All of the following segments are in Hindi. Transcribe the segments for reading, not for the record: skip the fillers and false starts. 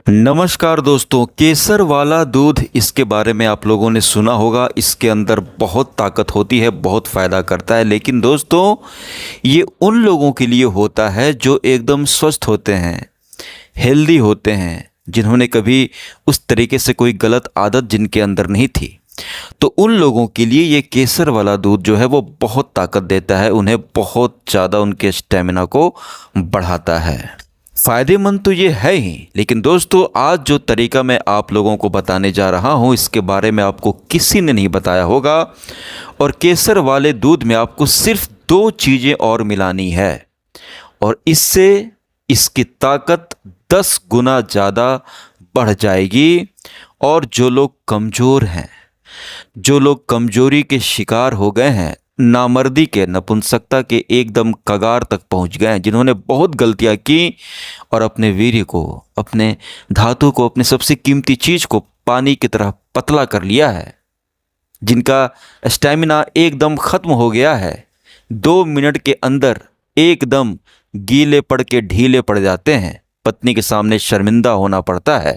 नमस्कार दोस्तों, केसर वाला दूध इसके बारे में आप लोगों ने सुना होगा। इसके अंदर बहुत ताकत होती है, बहुत फ़ायदा करता है। लेकिन दोस्तों, ये उन लोगों के लिए होता है जो एकदम स्वस्थ होते हैं, हेल्दी होते हैं, जिन्होंने कभी उस तरीके से कोई गलत आदत जिनके अंदर नहीं थी। तो उन लोगों के लिए ये केसर वाला दूध जो है वो बहुत ताकत देता है, उन्हें बहुत ज़्यादा उनके स्टेमिना को बढ़ाता है। फ़ायदेमंद तो ये है ही, लेकिन दोस्तों आज जो तरीका मैं आप लोगों को बताने जा रहा हूँ इसके बारे में आपको किसी ने नहीं बताया होगा। और केसर वाले दूध में आपको सिर्फ 2 चीज़ें और मिलानी है और इससे इसकी ताकत 10 गुना ज़्यादा बढ़ जाएगी। और जो लोग कमज़ोर हैं, जो लोग कमज़ोरी के शिकार हो गए हैं, नामर्दी के, नपुंसकता के एकदम कगार तक पहुंच गए हैं, जिन्होंने बहुत गलतियां की और अपने वीर्य को, अपने धातु को, अपने सबसे कीमती चीज़ को पानी की तरह पतला कर लिया है, जिनका स्टैमिना एकदम ख़त्म हो गया है, 2 मिनट के अंदर एकदम गीले पड़ के ढीले पड़ जाते हैं, पत्नी के सामने शर्मिंदा होना पड़ता है।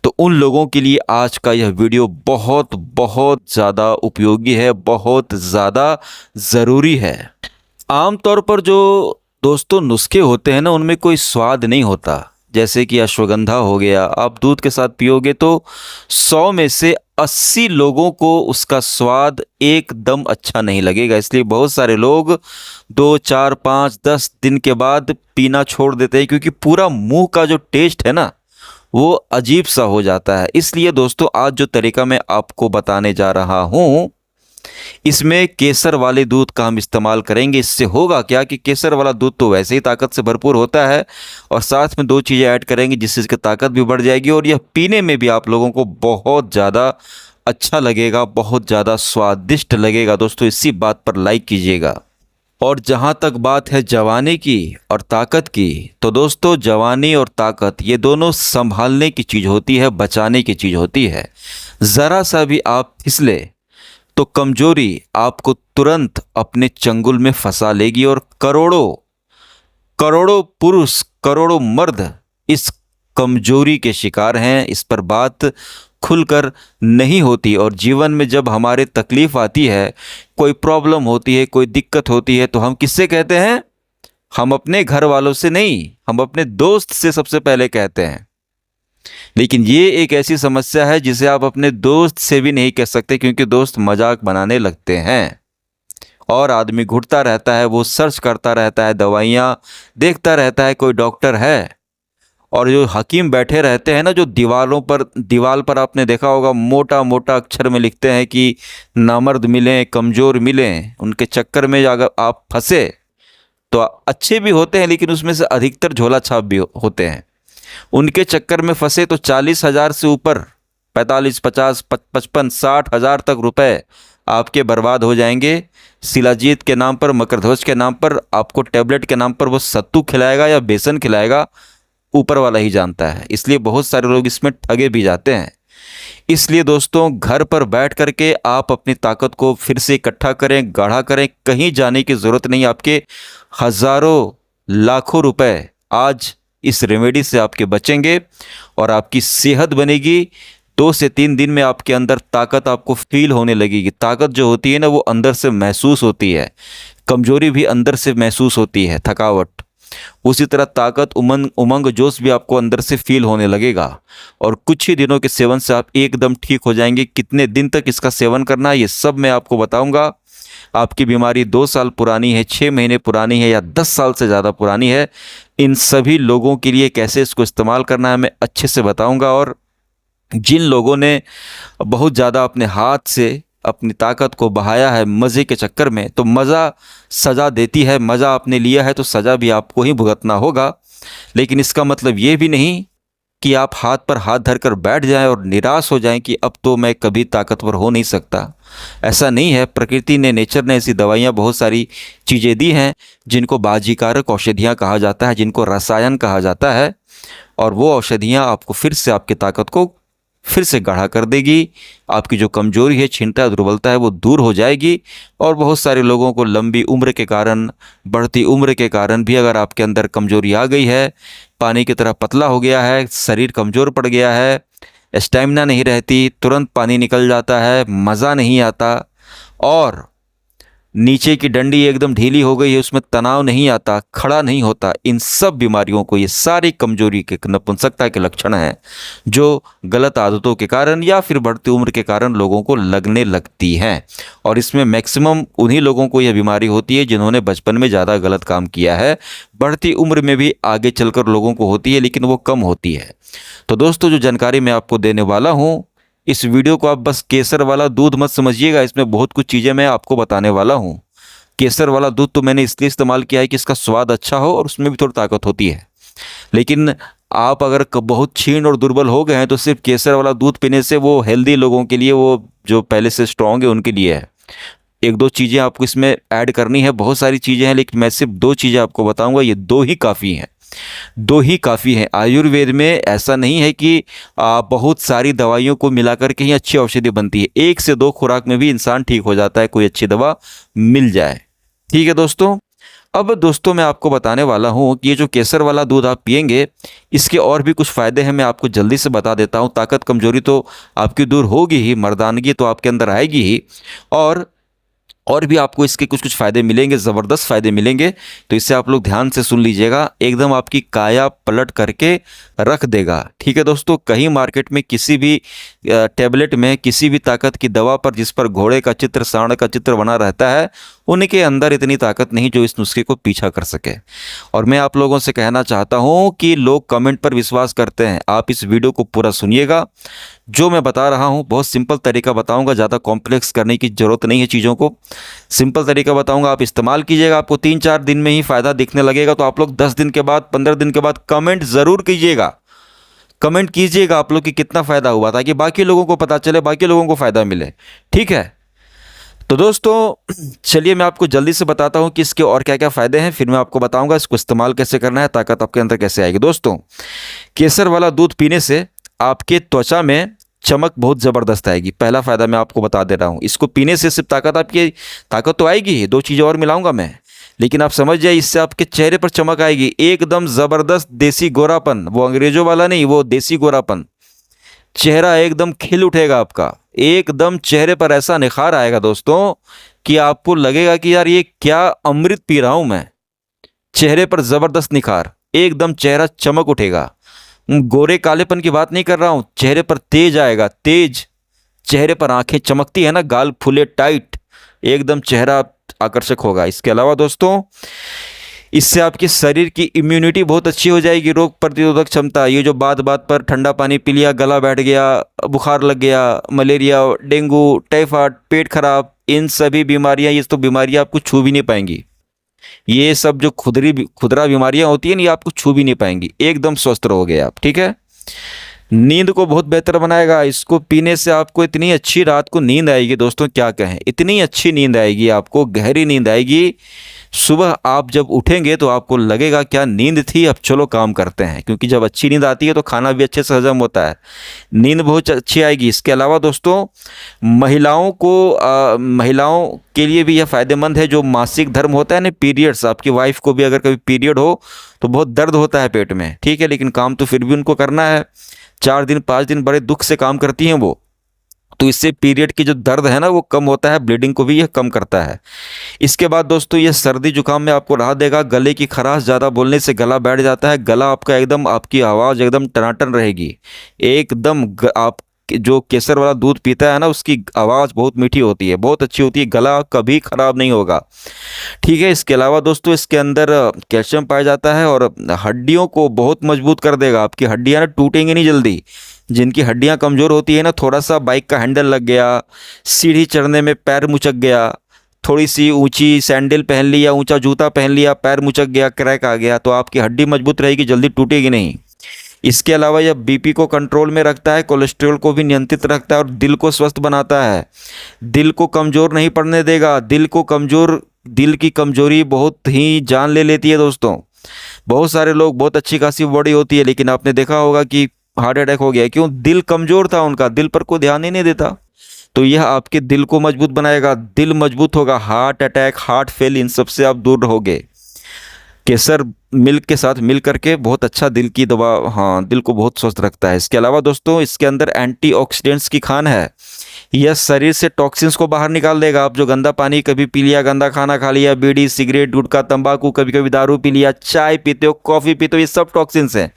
तो उन लोगों के लिए आज का यह वीडियो बहुत बहुत ज़्यादा उपयोगी है, बहुत ज़्यादा ज़रूरी है। आमतौर पर जो दोस्तों नुस्खे होते हैं ना, उनमें कोई स्वाद नहीं होता। जैसे कि अश्वगंधा हो गया, आप दूध के साथ पियोगे तो 100 में से 80 लोगों को उसका स्वाद एकदम अच्छा नहीं लगेगा। इसलिए बहुत सारे लोग 2, 4, 5, 10 दिन के बाद पीना छोड़ देते हैं, क्योंकि पूरा मुंह का जो टेस्ट है ना वो अजीब सा हो जाता है। इसलिए दोस्तों आज जो तरीका मैं आपको बताने जा रहा हूँ, इसमें केसर वाले दूध का हम इस्तेमाल करेंगे। इससे होगा क्या कि केसर वाला दूध तो वैसे ही ताकत से भरपूर होता है और साथ में 2 चीज़ें ऐड करेंगे जिससे इसकी ताकत भी बढ़ जाएगी और यह पीने में भी आप लोगों को बहुत ज़्यादा अच्छा लगेगा, बहुत ज़्यादा स्वादिष्ट लगेगा। दोस्तों इसी बात पर लाइक कीजिएगा। और जहाँ तक बात है जवानी की और ताकत की, तो दोस्तों जवानी और ताकत ये दोनों संभालने की चीज़ होती है, बचाने की चीज़ होती है। ज़रा सा भी आप फिसले तो कमजोरी आपको तुरंत अपने चंगुल में फंसा लेगी और करोड़ों करोड़ों पुरुष, करोड़ों मर्द इस कमजोरी के शिकार हैं। इस पर बात खुलकर नहीं होती और जीवन में जब हमारे तकलीफ आती है, कोई प्रॉब्लम होती है, कोई दिक्कत होती है, तो हम किससे कहते हैं? हम अपने घर वालों से नहीं, हम अपने दोस्त से सबसे पहले कहते हैं। लेकिन ये एक ऐसी समस्या है जिसे आप अपने दोस्त से भी नहीं कह सकते, क्योंकि दोस्त मजाक बनाने लगते हैं और आदमी घुटता रहता है, वो सर्च करता रहता है, दवाइयाँ देखता रहता है, कोई डॉक्टर है। और जो हकीम बैठे रहते हैं ना, जो दीवार पर आपने देखा होगा मोटा मोटा अक्षर में लिखते हैं कि नामर्द मिलें, कमज़ोर मिलें, उनके चक्कर में अगर आप फंसे तो अच्छे भी होते हैं लेकिन उसमें से अधिकतर झोला छाप भी होते हैं। उनके चक्कर में फंसे तो 40,000 से ऊपर, 45, 50, 55, 60,000 तक रुपए आपके बर्बाद हो जाएंगे। शिलाजीत के नाम पर, मकरध्वज के नाम पर, आपको टैबलेट के नाम पर वो सत्तू खिलाएगा या बेसन खिलाएगा, ऊपर वाला ही जानता है। इसलिए बहुत सारे लोग इसमें ठगे भी जाते हैं। इसलिए दोस्तों घर पर बैठ करके आप अपनी ताकत को फिर से इकट्ठा करें, गाढ़ा करें। कहीं जाने की ज़रूरत नहीं। आपके हज़ारों लाखों रुपए आज इस रेमेडी से आपके बचेंगे और आपकी सेहत बनेगी। 2 से 3 दिन में आपके अंदर ताकत आपको फील होने लगेगी। ताकत जो होती है ना वो अंदर से महसूस होती है, कमजोरी भी अंदर से महसूस होती है, थकावट। उसी तरह ताकत, उमंग जोश भी आपको अंदर से फील होने लगेगा और कुछ ही दिनों के सेवन से आप एकदम ठीक हो जाएंगे। कितने दिन तक इसका सेवन करना है ये सब मैं आपको बताऊंगा। आपकी बीमारी 2 साल पुरानी है, 6 महीने पुरानी है या 10 साल से ज़्यादा पुरानी है, इन सभी लोगों के लिए कैसे इसको इस्तेमाल करना है मैं अच्छे से बताऊंगा। और जिन लोगों ने बहुत ज़्यादा अपने हाथ से अपनी ताकत को बहाया है मज़े के चक्कर में, तो मज़ा सज़ा देती है। मज़ा आपने लिया है तो सज़ा भी आपको ही भुगतना होगा। लेकिन इसका मतलब ये भी नहीं कि आप हाथ पर हाथ धरकर बैठ जाएं और निराश हो जाएं कि अब तो मैं कभी ताकतवर हो नहीं सकता। ऐसा नहीं है। प्रकृति ने, नेचर ने ऐसी दवाइयाँ, बहुत सारी चीज़ें दी हैं जिनको बाजीकारक औषधियाँ कहा जाता है, जिनको रसायन कहा जाता है। और वो औषधियाँ आपको फिर से आपकी ताकत को फिर से गाढ़ा कर देगी। आपकी जो कमजोरी है, क्षीणता, दुर्बलता है वो दूर हो जाएगी। और बहुत सारे लोगों को लंबी उम्र के कारण, बढ़ती उम्र के कारण भी अगर आपके अंदर कमजोरी आ गई है, पानी की तरह पतला हो गया है, शरीर कमज़ोर पड़ गया है, स्टैमिना नहीं रहती, तुरंत पानी निकल जाता है, मज़ा नहीं आता, और नीचे की डंडी एकदम ढीली हो गई है, उसमें तनाव नहीं आता, खड़ा नहीं होता, इन सब बीमारियों को, ये सारी कमजोरी के, नपुंसकता के लक्षण हैं जो गलत आदतों के कारण या फिर बढ़ती उम्र के कारण लोगों को लगने लगती हैं। और इसमें मैक्सिमम उन्हीं लोगों को यह बीमारी होती है जिन्होंने बचपन में ज़्यादा गलत काम किया है। बढ़ती उम्र में भी आगे चलकर लोगों को होती है, लेकिन वो कम होती है। तो दोस्तों, जो जानकारी मैं आपको देने वाला हूँ, इस वीडियो को आप बस केसर वाला दूध मत समझिएगा, इसमें बहुत कुछ चीज़ें मैं आपको बताने वाला हूँ। केसर वाला दूध तो मैंने इसलिए इस्तेमाल किया है कि इसका स्वाद अच्छा हो और उसमें भी थोड़ी ताकत होती है। लेकिन आप अगर बहुत क्षीण और दुर्बल हो गए हैं तो सिर्फ केसर वाला दूध पीने से, वो हेल्दी लोगों के लिए, वो जो पहले से स्ट्रांग है उनके लिए है। एक दो चीज़ें आपको इसमें ऐड करनी है, बहुत सारी चीज़ें हैं लेकिन मैं सिर्फ दो चीज़ें आपको बताऊंगा, ये दो ही काफ़ी हैं, दो ही काफ़ी हैं। आयुर्वेद में ऐसा नहीं है कि बहुत सारी दवाइयों को मिलाकर के ही अच्छी औषधि बनती है। एक से दो खुराक में भी इंसान ठीक हो जाता है, कोई अच्छी दवा मिल जाए। ठीक है दोस्तों। अब दोस्तों, मैं आपको बताने वाला हूँ कि ये जो केसर वाला दूध आप पियेंगे, इसके और भी कुछ फ़ायदे हैं, मैं आपको जल्दी से बता देता हूँ। ताकत कमजोरी तो आपकी दूर होगी ही, मर्दानगी तो आपके अंदर आएगी ही, और भी आपको इसके कुछ कुछ फ़ायदे मिलेंगे, ज़बरदस्त फ़ायदे मिलेंगे। तो इसे आप लोग ध्यान से सुन लीजिएगा, एकदम आपकी काया पलट करके रख देगा। ठीक है दोस्तों। कहीं मार्केट में किसी भी टैबलेट में, किसी भी ताकत की दवा पर जिस पर घोड़े का चित्र, सांड का चित्र बना रहता है, उनके अंदर इतनी ताकत नहीं जो इस नुस्खे को पीछा कर सके। और मैं आप लोगों से कहना चाहता हूं कि लोग कमेंट पर विश्वास करते हैं, आप इस वीडियो को पूरा सुनिएगा। जो मैं बता रहा हूं बहुत सिंपल तरीका बताऊंगा, ज़्यादा कॉम्प्लेक्स करने की ज़रूरत नहीं है चीज़ों को, सिंपल तरीका बताऊंगा, आप इस्तेमाल कीजिएगा। आपको 3-4 दिन में ही फ़ायदा दिखने लगेगा। तो आप लोग 10 दिन के बाद, 15 दिन के बाद कमेंट ज़रूर कीजिएगा, कमेंट कीजिएगा आप लोग कि कितना फ़ायदा हुआ, ताकि बाकी लोगों को पता चले, बाकी लोगों को फ़ायदा मिले। ठीक है। तो दोस्तों, चलिए मैं आपको जल्दी से बताता हूं कि इसके और क्या क्या फ़ायदे हैं, फिर मैं आपको बताऊंगा इसको इस्तेमाल कैसे करना है, ताकत आपके अंदर कैसे आएगी। दोस्तों, केसर वाला दूध पीने से आपके त्वचा में चमक बहुत ज़बरदस्त आएगी। पहला फ़ायदा मैं आपको बता दे रहा हूँ, इसको पीने से सिर्फ ताकत तो आएगी ही, दो चीज़ें और मिलाऊंगा मैं, लेकिन आप समझ जाइए, इससे आपके चेहरे पर चमक आएगी, एकदम ज़बरदस्त देसी गोरापन, वो अंग्रेजों वाला नहीं, वो देसी गोरापन। चेहरा एकदम खिल उठेगा आपका, एकदम चेहरे पर ऐसा निखार आएगा दोस्तों कि आपको लगेगा कि यार ये क्या अमृत पी रहा हूं मैं। चेहरे पर जबरदस्त निखार, एकदम चेहरा चमक उठेगा। गोरे कालेपन की बात नहीं कर रहा हूं, चेहरे पर तेज आएगा, तेज। चेहरे पर आंखें चमकती है ना, गाल फूले टाइट, एकदम चेहरा आकर्षक होगा। इसके अलावा दोस्तों, इससे आपके शरीर की इम्यूनिटी बहुत अच्छी हो जाएगी, रोग प्रतिरोधक क्षमता। ये जो बात बात पर ठंडा पानी पी लिया, गला बैठ गया, बुखार लग गया, मलेरिया, डेंगू, टाइफाइड, पेट खराब, इन सभी बीमारियां, ये तो बीमारियां आपको छू भी नहीं पाएंगी। ये सब जो खुदरा बीमारियां होती हैं, ये आपको छू भी नहीं पाएंगी, एकदम स्वस्थ रहोगे आप। ठीक है। नींद को बहुत बेहतर बनाएगा, इसको पीने से आपको इतनी अच्छी रात को नींद आएगी दोस्तों, क्या कहें, इतनी अच्छी नींद आएगी आपको, गहरी नींद आएगी। सुबह आप जब उठेंगे तो आपको लगेगा क्या नींद थी, अब चलो काम करते हैं, क्योंकि जब अच्छी नींद आती है तो खाना भी अच्छे से हजम होता है, नींद बहुत अच्छी आएगी। इसके अलावा दोस्तों, महिलाओं के लिए भी यह फ़ायदेमंद है, जो मासिक धर्म होता है ना, पीरियड्स, आपकी वाइफ को भी अगर कभी पीरियड हो तो बहुत दर्द होता है पेट में, ठीक है, लेकिन काम तो फिर भी उनको करना है, 4 दिन 5 दिन बड़े दुख से काम करती हैं वो, तो इससे पीरियड की जो दर्द है ना वो कम होता है, ब्लीडिंग को भी यह कम करता है। इसके बाद दोस्तों, ये सर्दी जुकाम में आपको राहत देगा। गले की खराश, ज़्यादा बोलने से गला बैठ जाता है, गला आपका एकदम, आपकी आवाज़ एकदम टनाटन रहेगी एकदम। आप जो केसर वाला दूध पीता है ना, उसकी आवाज़ बहुत मीठी होती है, बहुत अच्छी होती है, गला कभी ख़राब नहीं होगा। ठीक है। इसके अलावा दोस्तों, इसके अंदर कैल्शियम पाया जाता है और हड्डियों को बहुत मजबूत कर देगा। आपकी हड्डियाँ ना टूटेंगी नहीं जल्दी। जिनकी हड्डियां कमज़ोर होती है ना, थोड़ा सा बाइक का हैंडल लग गया, सीढ़ी चढ़ने में पैर मुचक गया, थोड़ी सी ऊंची सैंडल पहन लिया, ऊंचा जूता पहन लिया, पैर मुचक गया, क्रैक आ गया, तो आपकी हड्डी मजबूत रहेगी, जल्दी टूटेगी नहीं। इसके अलावा यह बीपी को कंट्रोल में रखता है, कोलेस्ट्रॉल को भी नियंत्रित रखता है और दिल को स्वस्थ बनाता है, दिल को कमज़ोर नहीं पड़ने देगा। दिल की कमज़ोरी बहुत ही जान ले लेती है दोस्तों। बहुत सारे लोग, बहुत अच्छी खासी बॉडी होती है, लेकिन आपने देखा होगा कि हार्ट अटैक हो गया, क्यों? दिल कमज़ोर था उनका, दिल पर कोई ध्यान ही नहीं देता। तो यह आपके दिल को मजबूत बनाएगा, दिल मजबूत होगा, हार्ट अटैक, हार्ट फेल, इन सब से आप दूर रहोगे। केसर मिल्क के साथ मिल करके बहुत अच्छा दिल की दवा, हाँ, दिल को बहुत स्वस्थ रखता है। इसके अलावा दोस्तों इसके अंदर एंटीऑक्सीडेंट्स की खान है। यह शरीर से टॉक्सिन्स को बाहर निकाल देगा। आप जो गंदा पानी कभी पी लिया, गंदा खाना खा लिया, बीड़ी सिगरेट गुटखा तंबाकू, कभी कभी दारू पी लिया, चाय पीते हो, कॉफ़ी पीते हो, ये सब टॉक्सिन्स हैं,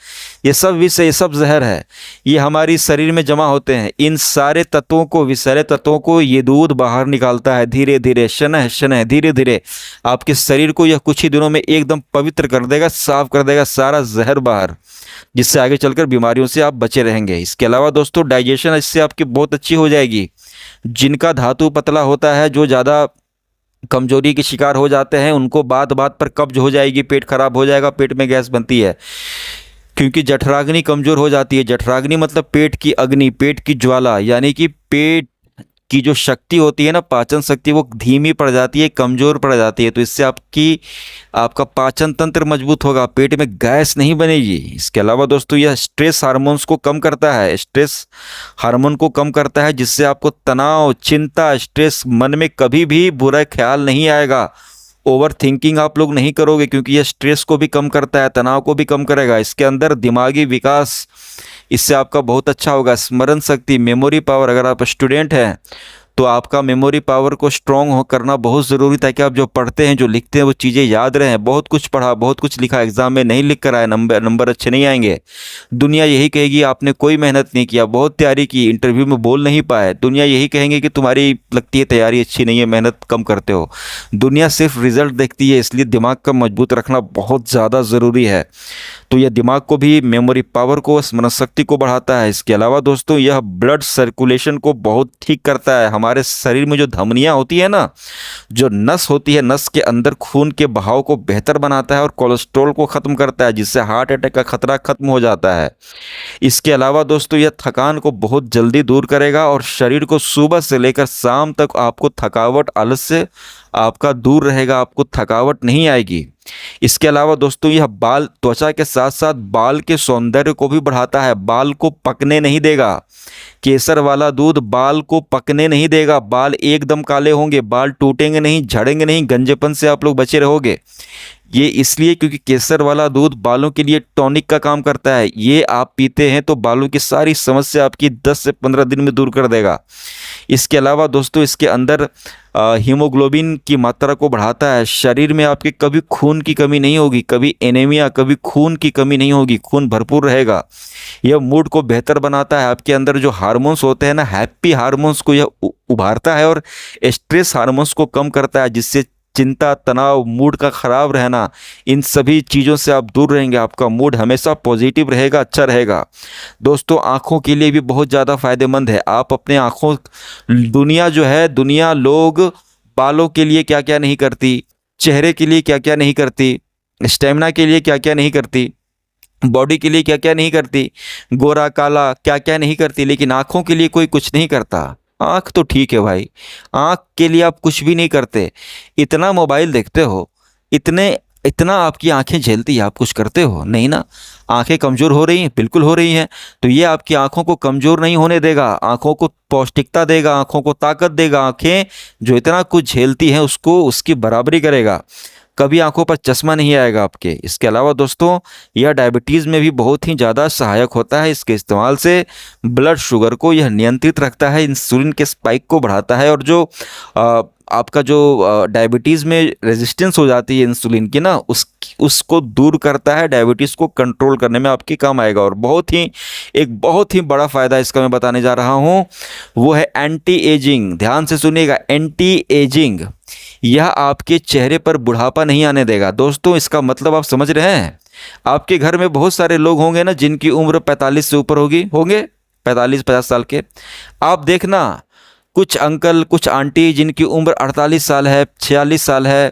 ये सब विष है, ये सब जहर है, ये हमारी शरीर में जमा होते हैं। इन सारे तत्वों को, विषैले तत्वों को ये दूध बाहर निकालता है धीरे धीरे, शनह शनह, धीरे धीरे आपके शरीर को यह कुछ ही दिनों में एकदम पवित्र कर देगा, साफ कर देगा सारा जहर बाहर, जिससे आगे चलकर बीमारियों से आप बचे रहेंगे। इसके अलावा दोस्तों डाइजेशन इससे आपकी बहुत अच्छी हो जाएगी। जिनका धातु पतला होता है, जो ज़्यादा कमजोरी के शिकार हो जाते हैं, उनको बात बात पर कब्ज हो जाएगी, पेट खराब हो जाएगा, पेट में गैस बनती है, क्योंकि जठराग्नि कमजोर हो जाती है। जठराग्नि मतलब पेट की अग्नि, पेट की ज्वाला, यानी कि पेट की जो शक्ति होती है ना, पाचन शक्ति, वो धीमी पड़ जाती है, कमज़ोर पड़ जाती है। तो इससे आपका पाचन तंत्र मजबूत होगा, पेट में गैस नहीं बनेगी। इसके अलावा दोस्तों यह स्ट्रेस हार्मोन्स को कम करता है, स्ट्रेस हार्मोन को कम करता है, जिससे आपको तनाव, चिंता, स्ट्रेस, मन में कभी भी बुरा ख्याल नहीं आएगा, ओवर थिंकिंग आप लोग नहीं करोगे, क्योंकि यह स्ट्रेस को भी कम करता है, तनाव को भी कम करेगा। इसके अंदर दिमागी विकास इससे आपका बहुत अच्छा होगा, स्मरण शक्ति, मेमोरी पावर, अगर आप स्टूडेंट हैं तो आपका मेमोरी पावर को स्ट्रॉन्ग हो करना बहुत ज़रूरी, ताकि आप जो पढ़ते हैं, जो लिखते हैं, वो चीज़ें याद रहें। बहुत कुछ पढ़ा, बहुत कुछ लिखा, एग्ज़ाम में नहीं लिख कर आए, नंबर अच्छे नहीं आएंगे। दुनिया यही कहेगी आपने कोई मेहनत नहीं किया, बहुत तैयारी की, इंटरव्यू में बोल नहीं पाए। दुनिया यही कहेंगे कि तुम्हारी लगती है तैयारी अच्छी नहीं है, मेहनत कम करते हो। दुनिया सिर्फ रिजल्ट देखती है, इसलिए दिमाग का मजबूत रखना बहुत ज़्यादा ज़रूरी है। तो यह दिमाग को भी, मेमोरी पावर को, स्मरण शक्ति को बढ़ाता है। इसके अलावा दोस्तों यह ब्लड सर्कुलेशन को बहुत ठीक करता है। हमारे शरीर में जो धमनियाँ होती है ना, जो नस होती है, नस के अंदर खून के बहाव को बेहतर बनाता है और कोलेस्ट्रॉल को ख़त्म करता है, जिससे हार्ट अटैक का खतरा खत्म हो जाता है। इसके अलावा दोस्तों यह थकान को बहुत जल्दी दूर करेगा और शरीर को सुबह से लेकर शाम तक आपको थकावट, आलस्य आपका दूर रहेगा, आपको थकावट नहीं आएगी। इसके अलावा दोस्तों यह बाल, त्वचा के साथ साथ बाल के सौंदर्य को भी बढ़ाता है, बाल को पकने नहीं देगा। केसर वाला दूध बाल को पकने नहीं देगा, बाल एकदम काले होंगे, बाल टूटेंगे नहीं, झड़ेंगे नहीं, गंजेपन से आप लोग बचे रहोगे। ये इसलिए क्योंकि केसर वाला दूध बालों के लिए टॉनिक का काम करता है। ये आप पीते हैं तो बालों की सारी समस्या आपकी 10 से 15 दिन में दूर कर देगा। इसके अलावा दोस्तों इसके अंदर हीमोग्लोबिन की मात्रा को बढ़ाता है। शरीर में आपके कभी खून की कमी नहीं होगी, कभी एनीमिया, कभी खून की कमी नहीं होगी, खून भरपूर रहेगा। यह मूड को बेहतर बनाता है। आपके अंदर जो हार्मोन्स होते हैं ना, हैप्पी हार्मोन्स को यह उभारता है और स्ट्रेस हार्मोन्स को कम करता है, जिससे चिंता, तनाव, मूड का ख़राब रहना, इन सभी चीज़ों से आप दूर रहेंगे। आपका मूड हमेशा पॉजिटिव रहेगा, अच्छा रहेगा। दोस्तों आँखों के लिए भी बहुत ज़्यादा फ़ायदेमंद है। आप अपने आँखों, दुनिया जो है, दुनिया, लोग बालों के लिए क्या क्या नहीं करती, चेहरे के लिए क्या क्या नहीं करती, स्टेमिना के लिए क्या क्या नहीं करती, बॉडी के लिए क्या क्या नहीं करती, गोरा काला क्या क्या नहीं करती, लेकिन आँखों के लिए कोई कुछ नहीं करता। आँख तो ठीक है भाई, आँख के लिए आप कुछ भी नहीं करते। इतना मोबाइल देखते हो, इतना आपकी आंखें झेलती है, आप कुछ करते हो नहीं ना। आंखें कमज़ोर हो रही हैं, बिल्कुल हो रही हैं। तो ये आपकी आंखों को कमज़ोर नहीं होने देगा, आंखों को पौष्टिकता देगा, आंखों को ताकत देगा। आंखें जो इतना कुछ झेलती हैं उसको, उसकी बराबरी करेगा। कभी आंखों पर चश्मा नहीं आएगा आपके। इसके अलावा दोस्तों यह डायबिटीज़ में भी बहुत ही ज़्यादा सहायक होता है। इसके इस्तेमाल से ब्लड शुगर को यह नियंत्रित रखता है, इंसुलिन के स्पाइक को बढ़ाता है, और जो आपका जो डायबिटीज़ में रेजिस्टेंस हो जाती है इंसुलिन की ना, उसको दूर करता है, डायबिटीज़ को कंट्रोल करने में आपके काम आएगा। और एक बहुत ही बड़ा फ़ायदा इसका मैं बताने जा रहा हूँ, वो है एंटी एजिंग। ध्यान से सुनिएगा, एंटी एजिंग। यह आपके चेहरे पर बुढ़ापा नहीं आने देगा। दोस्तों इसका मतलब आप समझ रहे हैं? आपके घर में बहुत सारे लोग होंगे ना जिनकी उम्र 45 से ऊपर होंगे 45-50 साल के। आप देखना, कुछ अंकल, कुछ आंटी जिनकी उम्र 48 साल है, 46 साल है,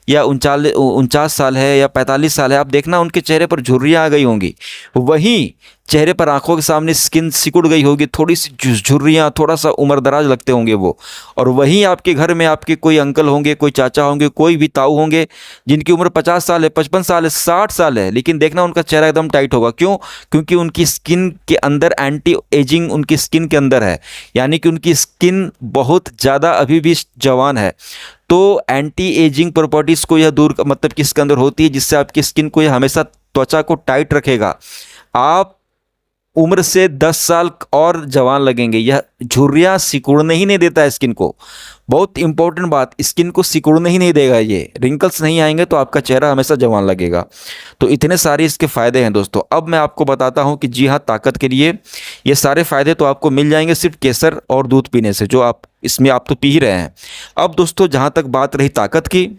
या 49 साल है, या 45 साल है, आप देखना उनके चेहरे पर झुर्रियाँ आ गई होंगी। वहीं चेहरे पर आंखों के सामने स्किन सिकुड़ गई होगी, थोड़ी सी झुर्रियाँ, थोड़ा सा उम्रदराज लगते होंगे वो। और वहीं आपके घर में आपके कोई अंकल होंगे, कोई चाचा होंगे, कोई भी ताऊ होंगे जिनकी उम्र 50 साल है, 55 साल है, 60 साल है, लेकिन देखना उनका चेहरा एकदम टाइट होगा। क्यों? क्योंकि उनकी स्किन के अंदर एंटी एजिंग उनकी स्किन के अंदर है, यानी कि उनकी स्किन बहुत ज़्यादा अभी भी जवान है। तो एंटी एजिंग प्रॉपर्टीज़ को यह दूर मतलब कि इसके अंदर होती है, जिससे आपकी स्किन को यह हमेशा त्वचा को टाइट रखेगा। आप उम्र से 10 साल और जवान लगेंगे। यह झुर्रियाँ सिकुड़ने ही नहीं देता है स्किन को। बहुत इंपॉर्टेंट बात, स्किन को सिकुड़ने ही नहीं देगा, ये रिंकल्स नहीं आएंगे, तो आपका चेहरा हमेशा जवान लगेगा। तो इतने सारे इसके फ़ायदे हैं दोस्तों। अब मैं आपको बताता हूँ कि जी हाँ, ताकत के लिए ये सारे फ़ायदे तो आपको मिल जाएंगे सिर्फ केसर और दूध पीने से, जो आप इसमें आप तो पी ही रहे हैं। अब दोस्तों, जहाँ तक बात रही ताकत की,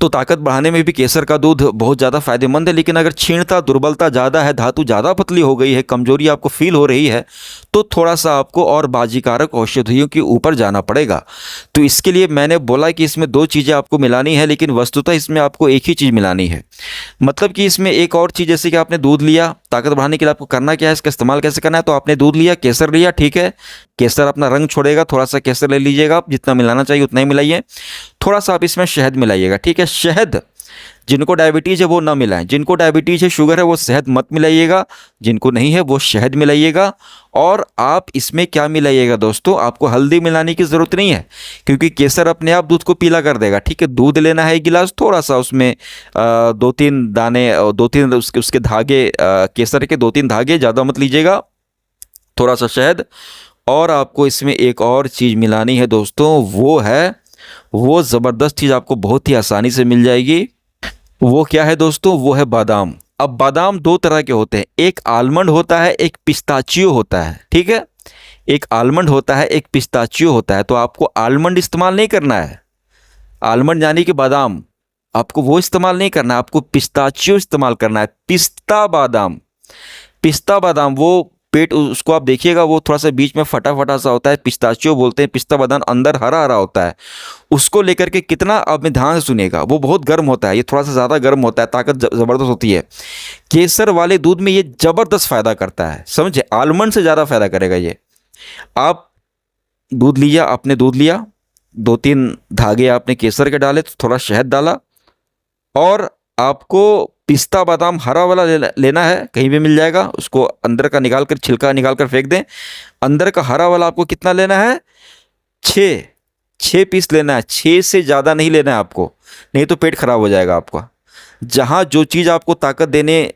तो ताकत बढ़ाने में भी केसर का दूध बहुत ज़्यादा फायदेमंद है। लेकिन अगर क्षीणता, दुर्बलता ज़्यादा है, धातु ज़्यादा पतली हो गई है, कमजोरी आपको फील हो रही है, तो थोड़ा सा आपको और बाजीकारक औषधियों के ऊपर जाना पड़ेगा। तो इसके लिए मैंने बोला कि इसमें दो चीज़ें आपको मिलानी है, लेकिन वस्तुतः इसमें आपको एक ही चीज़ मिलानी है। मतलब कि इसमें एक और चीज़, जैसे कि आपने दूध लिया, ताकत बढ़ाने के लिए आपको करना क्या है, इसका इस्तेमाल कैसे करना है। तो आपने दूध लिया, केसर लिया, ठीक है, केसर अपना रंग छोड़ेगा, थोड़ा सा केसर ले लीजिएगा आप, जितना मिलाना चाहिए उतना ही मिलाइए। थोड़ा सा आप इसमें शहद मिलाइएगा, ठीक है। शहद जिनको डायबिटीज़ है वो ना मिलाएं, जिनको डायबिटीज़ है, शुगर है, वो शहद मत मिलाइएगा, जिनको नहीं है वो शहद मिलाइएगा। और आप इसमें क्या मिलाइएगा दोस्तों, आपको हल्दी मिलाने की ज़रूरत नहीं है, क्योंकि केसर अपने आप दूध को पीला कर देगा, ठीक है। दूध लेना है 1 गिलास, थोड़ा सा उसमें 2-3 दाने, 2-3 उसके धागे, केसर के 2-3 धागे, ज़्यादा मत लीजिएगा, थोड़ा सा शहद। और आपको इसमें एक और चीज़ मिलानी है दोस्तों, वो ज़बरदस्त चीज़ आपको बहुत ही आसानी से मिल जाएगी। वो क्या है दोस्तों, वो है बादाम। अब बादाम 2 तरह के होते हैं, एक आलमंड होता है, एक पिस्ताचियो होता है, ठीक है। एक आलमंड होता है, एक पिस्ताचियो होता है। तो आपको आलमंड इस्तेमाल नहीं करना है, आलमंड यानी कि बादाम, आपको वो इस्तेमाल नहीं करना है, आपको पिस्ताचियो इस्तेमाल करना है। पिस्ता बादाम, पिस्ता बादाम, वो पेट उसको आप देखिएगा, वो थोड़ा सा बीच में फटा फटा सा होता है, पिस्ताचियो बोलते हैं। पिस्ता बादाम अंदर हरा हरा होता है। उसको लेकर के कितना, आप में ध्यान से सुनिएगा, वो बहुत गर्म होता है, ये थोड़ा सा ज़्यादा गर्म होता है, ताकत ज़बरदस्त होती है। केसर वाले दूध में ये ज़बरदस्त फ़ायदा करता है, समझे, आलमंड से ज़्यादा फ़ायदा करेगा ये। आप दूध लिया, आपने दूध लिया, 2-3 धागे आपने केसर के डाले, तो थोड़ा शहद डाला, और आपको पिस्ता बादाम हरा वाला लेना है, कहीं भी मिल जाएगा, उसको अंदर का निकाल कर, छिलका निकाल कर फेंक दें। अंदर का हरा वाला आपको कितना लेना है, 6 पीस लेना है, 6 से ज़्यादा नहीं लेना है आपको, नहीं तो पेट खराब हो जाएगा आपका। जहाँ जो चीज़ आपको ताकत देने,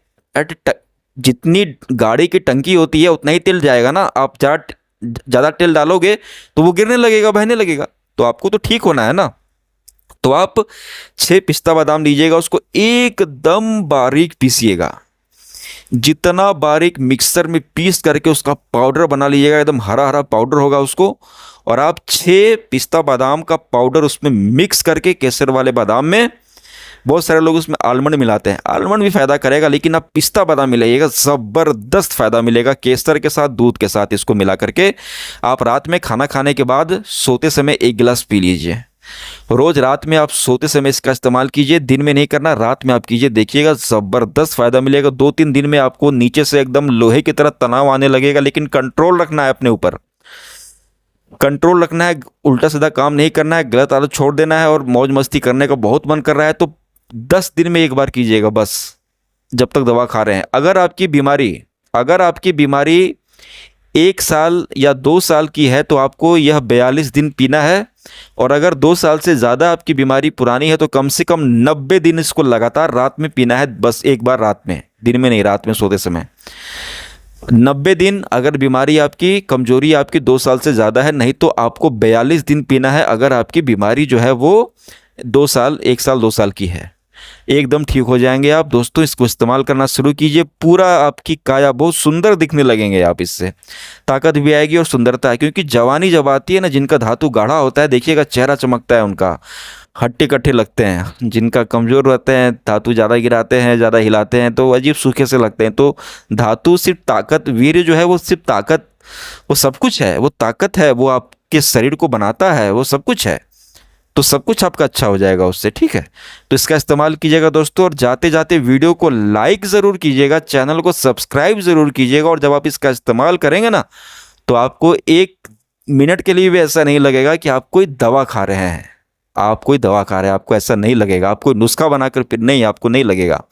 जितनी गाड़ी की टंकी होती है उतना ही तेल जाएगा ना। आप ज़्यादा तेल डालोगे तो वो गिरने लगेगा, बहने लगेगा, तो आपको तो ठीक होना है ना। तो आप 6 पिस्ता बादाम लीजिएगा, उसको एकदम बारीक पीसिएगा, जितना बारीक मिक्सर में पीस करके उसका पाउडर बना लीजिएगा, एकदम हरा हरा पाउडर होगा उसको। और आप 6 पिस्ता बादाम का पाउडर उसमें मिक्स करके, केसर वाले बादाम में, बहुत सारे लोग उसमें आलमंड मिलाते हैं, आलमंड भी फ़ायदा करेगा, लेकिन आप पिस्ता बादाम मिलाइएगा, ज़बरदस्त फ़ायदा मिलेगा। केसर के साथ, दूध के साथ इसको मिला करके आप रात में खाना खाने के बाद सोते समय 1 गिलास पी लीजिए। रोज़ रात में आप सोते समय इसका इस्तेमाल कीजिए, दिन में नहीं करना, रात में आप कीजिए, देखिएगा ज़बरदस्त फ़ायदा मिलेगा। 2-3 दिन में आपको नीचे से एकदम लोहे की तरह तनाव आने लगेगा। लेकिन कंट्रोल रखना है अपने ऊपर, कंट्रोल रखना है, उल्टा सीधा काम नहीं करना है, गलत आदत छोड़ देना है। और मौज मस्ती करने का बहुत मन कर रहा है तो 10 दिन में 1 बार कीजिएगा बस, जब तक दवा खा रहे हैं। अगर आपकी बीमारी 1 साल या 2 साल की है तो आपको यह 42 दिन पीना है। और अगर 2 साल से ज़्यादा आपकी बीमारी पुरानी है तो कम से कम 90 दिन इसको लगातार रात में पीना है, बस 1 बार रात में, दिन में नहीं, रात में सोते समय। 90 दिन, अगर बीमारी आपकी, कमजोरी आपकी 2 साल से ज़्यादा है, नहीं तो आपको 42 दिन पीना है। अगर आपकी बीमारी जो है वो 2 साल, 1 साल, 2 साल की है, एकदम ठीक हो जाएंगे आप। दोस्तों, इसको इस्तेमाल करना शुरू कीजिए, पूरा आपकी काया बहुत सुंदर दिखने लगेंगे आप, इससे ताकत भी आएगी और सुंदरता है। क्योंकि जवानी जब आती है ना, जिनका धातु गाढ़ा होता है, देखिएगा चेहरा चमकता है उनका, हट्टे कट्टे लगते हैं। जिनका कमज़ोर रहते हैं, धातु ज़्यादा गिराते हैं, ज़्यादा हिलाते हैं, तो अजीब सूखे से लगते हैं। तो धातु सिर्फ ताकत, वीर्य जो है वो सिर्फ ताकत, वो सब कुछ है, वो ताकत है, वो आपके शरीर को बनाता है, वो सब कुछ है। तो सब कुछ आपका अच्छा हो जाएगा उससे, ठीक है। तो इसका इस्तेमाल कीजिएगा दोस्तों, और जाते जाते वीडियो को लाइक ज़रूर कीजिएगा, चैनल को सब्सक्राइब ज़रूर कीजिएगा। और जब आप इसका इस्तेमाल करेंगे ना, तो आपको 1 मिनट के लिए भी ऐसा नहीं लगेगा कि आप कोई दवा खा रहे हैं, आप कोई दवा खा रहे हैं, आपको ऐसा नहीं लगेगा। आप कोई नुस्खा बनाकर फिर नहीं, आपको नहीं लगेगा।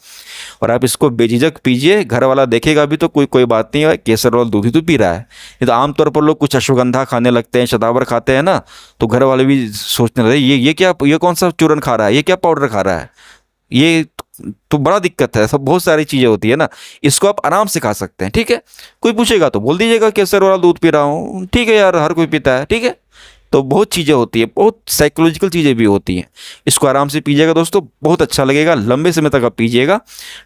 और आप इसको बेझिझक पीजिए, घर वाला देखेगा भी तो कोई बात नहीं है, केसर वाला दूध ही तो पी रहा है। नहीं तो आमतौर पर लोग कुछ अश्वगंधा खाने लगते हैं, शतावर खाते हैं ना, तो घर वाले भी सोचने लगते हैं ये क्या, ये कौन सा चूरन खा रहा है, ये क्या पाउडर खा रहा है, ये तो बड़ा दिक्कत है। सब बहुत सारी चीज़ें होती है ना, इसको आप आराम से खा सकते हैं, ठीक है। कोई पूछेगा तो बोल दीजिएगा केसर वाला दूध पी रहा हूँ, ठीक है यार, हर कोई पीता है, ठीक है। तो बहुत चीज़ें होती है, बहुत साइकोलॉजिकल चीज़ें भी होती हैं। इसको आराम से पीजिएगा दोस्तों, बहुत अच्छा लगेगा, लंबे समय तक आप पीजिएगा।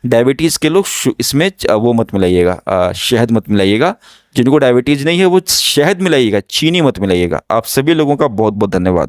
डायबिटीज़ के लोग इसमें वो मत मिलाइएगा, शहद मत मिलाइएगा। जिनको डायबिटीज़ नहीं है वो शहद मिलाइएगा, चीनी मत मिलाइएगा। आप सभी लोगों का बहुत बहुत धन्यवाद।